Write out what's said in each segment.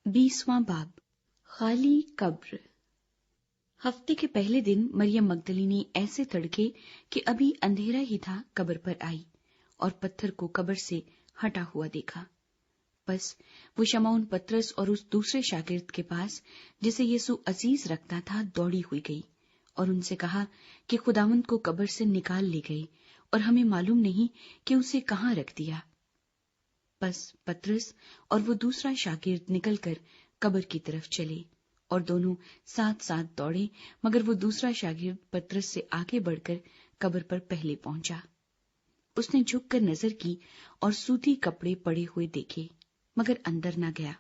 20वां बाब, खाली कब्र। हफ्ते के पहले दिन मरियम मगदलीनी ऐसे तड़के कि अभी अंधेरा ही था कब्र पर आई और पत्थर को कब्र से हटा हुआ देखा। बस वो शमौन पतरस और उस दूसरे शागिर्द के पास जिसे यीशु अजीज रखता था दौड़ी हुई गई और उनसे कहा कि खुदावंद को कब्र से निकाल ले गए और हमें मालूम नहीं कि उसे कहाँ रख दिया। बस पतरस और वो दूसरा शागिर्द निकलकर कब्र की तरफ चले और दोनों साथ साथ दौड़े, मगर वो दूसरा शागिर्द पतरस से आगे बढ़कर कब्र पर पहले पहुंचा। उसने झुककर नजर की और सूती कपड़े पड़े हुए देखे, मगर अंदर न गया।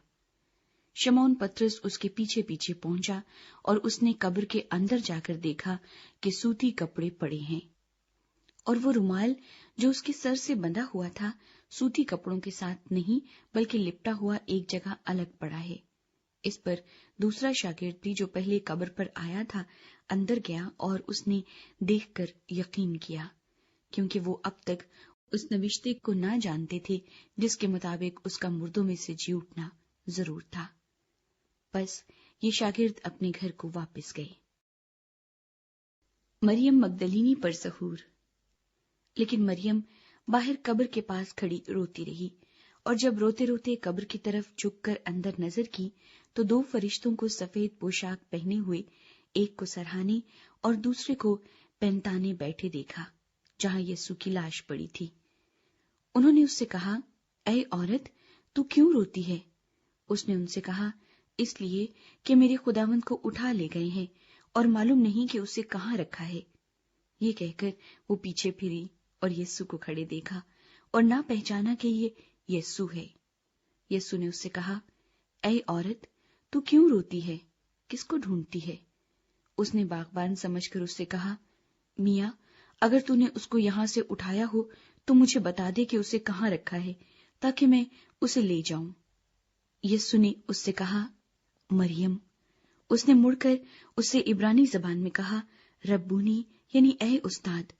शमौन पतरस उसके पीछे पीछे पहुंचा और उसने कब्र के अंदर जाकर देखा कि सूती कपड़े पड़े हैं और वो रुमाल जो उसके सर से बंधा हुआ था सूती कपड़ों के साथ नहीं बल्कि लिपटा हुआ एक जगह अलग पड़ा है। इस पर दूसरा शागिर्द भी जो पहले कब्र पर आया था अंदर गया और उसने देखकर यकीन किया, क्योंकि वो अब तक उस नविश्ते को ना जानते थे जिसके मुताबिक उसका मुर्दों में से जी उठना जरूर था। बस ये शागिर्द अपने घर को वापस गए। मरियम मगदलीनी पर सहूर। लेकिन मरियम बाहर कब्र के पास खड़ी रोती रही और जब रोते रोते कब्र की तरफ झुककर अंदर नजर की तो दो फरिश्तों को सफेद पोशाक पहने हुए एक को सरहाने और दूसरे को पैंताने बैठे देखा जहां यीशु की लाश पड़ी थी। उन्होंने उससे कहा, ऐ औरत, तू क्यों रोती है? उसने उनसे कहा, इसलिए कि मेरे खुदावंद को उठा ले गए हैं और मालूम नहीं कि उसे कहाँ रखा है। ये कहकर वो पीछे फिरी और यीशु को खड़े देखा और ना पहचाना कि ये यीशु है। यीशु ने उससे कहा, ऐ औरत, तू क्यों रोती है? किसको ढूंढती है? उसने बागबान समझकर उससे कहा, मियाँ, अगर तूने उसको यहाँ से उठाया हो तो मुझे बता दे कि उसे कहाँ रखा है ताकि मैं उसे ले जाऊं। यीशु ने उससे कहा, मरियम। उसने मुड़कर उससे इब्रानी जबान में कहा, रब्बूनी, यानी ऐ उस्ताद।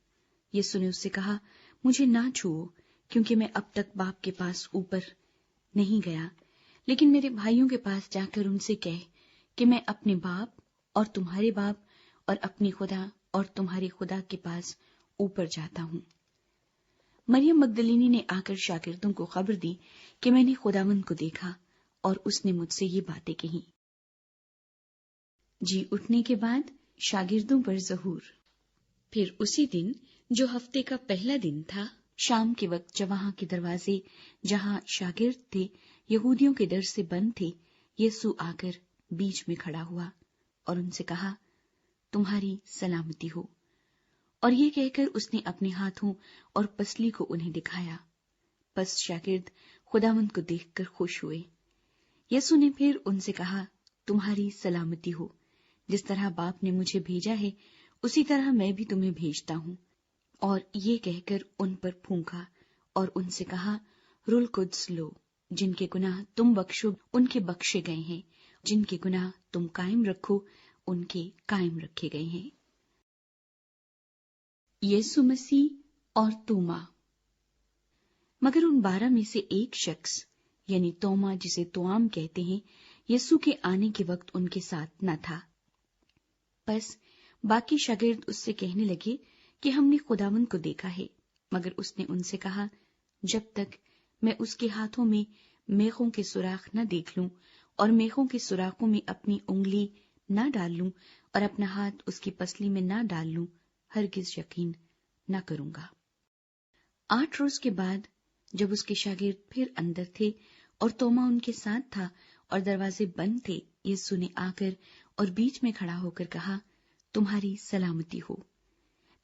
यीशु ने उससे कहा, मुझे ना छुओ, क्योंकि मैं अब तक बाप के पास ऊपर नहीं गया, लेकिन मेरे भाइयों के पास जाकर उनसे कह कि मैं अपने बाप और तुम्हारे बाप और अपनी खुदा और तुम्हारे खुदा के पास ऊपर जाता हूँ। मरियम मगदलीनी ने आकर शागिर्दों को खबर दी कि मैंने खुदावंद को देखा और उसने मुझसे ये बातें कही। जी उठने के बाद शागिर्दों पर ज़हूर। फिर उसी दिन जो हफ्ते का पहला दिन था, शाम के वक्त जब वहां के दरवाजे जहां शागिर्द थे यहूदियों के डर से बंद थे, यीशु आकर बीच में खड़ा हुआ और उनसे कहा, तुम्हारी सलामती हो। और ये कहकर उसने अपने हाथों और पसली को उन्हें दिखाया। बस शागिर्द खुदावंद को देखकर खुश हुए। यीशु ने फिर उनसे कहा, तुम्हारी सलामती हो। जिस तरह बाप ने मुझे भेजा है उसी तरह मैं भी तुम्हें भेजता हूँ। और ये कहकर उन पर फूंका और उनसे कहा, रुल कुद्स लो। जिनके गुनाह तुम बख्शो उनके बख्शे गए हैं, जिनके गुनाह तुम कायम रखो उनके कायम रखे गए हैं। यीशु मसीह और तोमा। मगर उन 12 में से एक शख्स यानी तोमा, जिसे तोआम कहते हैं, यीशु के आने के वक्त उनके साथ न था। बस बाकी शागिर्द उससे कहने लगे कि हमने खुदावंद को देखा है, मगर उसने उनसे कहा, जब तक मैं उसके हाथों में मेखों के सुराख न देख लूं और मेखों के सुराखों में अपनी उंगली न डाल लूं और अपना हाथ उसकी पसली में न डाल लूं, हरगिज यकीन न करूंगा। 8 रोज के बाद जब उसके शागिर्द फिर अंदर थे और तोमा उनके साथ था और दरवाजे बंद थे, यीशु ने आकर और बीच में खड़ा होकर कहा, तुम्हारी सलामती हो।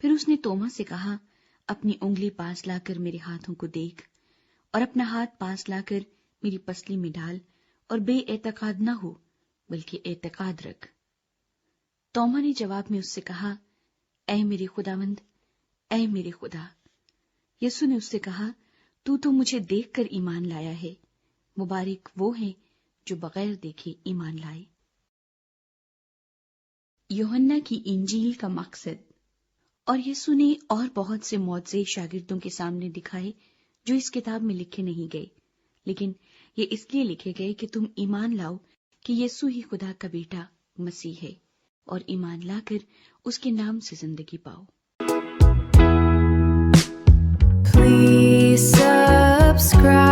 फिर उसने तोमा से कहा, अपनी उंगली पास लाकर मेरे हाथों को देख और अपना हाथ पास लाकर मेरी पसली में डाल और बेएतकाद न हो बल्कि एतकाद रख। तोमा ने जवाब में उससे कहा, ऐ मेरे खुदावंद, ऐ मेरे खुदा। यीशु ने उससे कहा, तू तो मुझे देखकर ईमान लाया है, मुबारक वो है जो बगैर देखे ईमान लाए। यूहन्ना की इंजील का मकसद। और यीशु ने और बहुत से मौजज़े शागिर्दों के सामने दिखाए जो इस किताब में लिखे नहीं गए, लेकिन ये इसलिए लिखे गए कि तुम ईमान लाओ کہ یسوع ہی خدا کا بیٹا مسیح ہے، اور ایمان لا کر اس کے نام سے زندگی پاؤ۔ Please subscribe.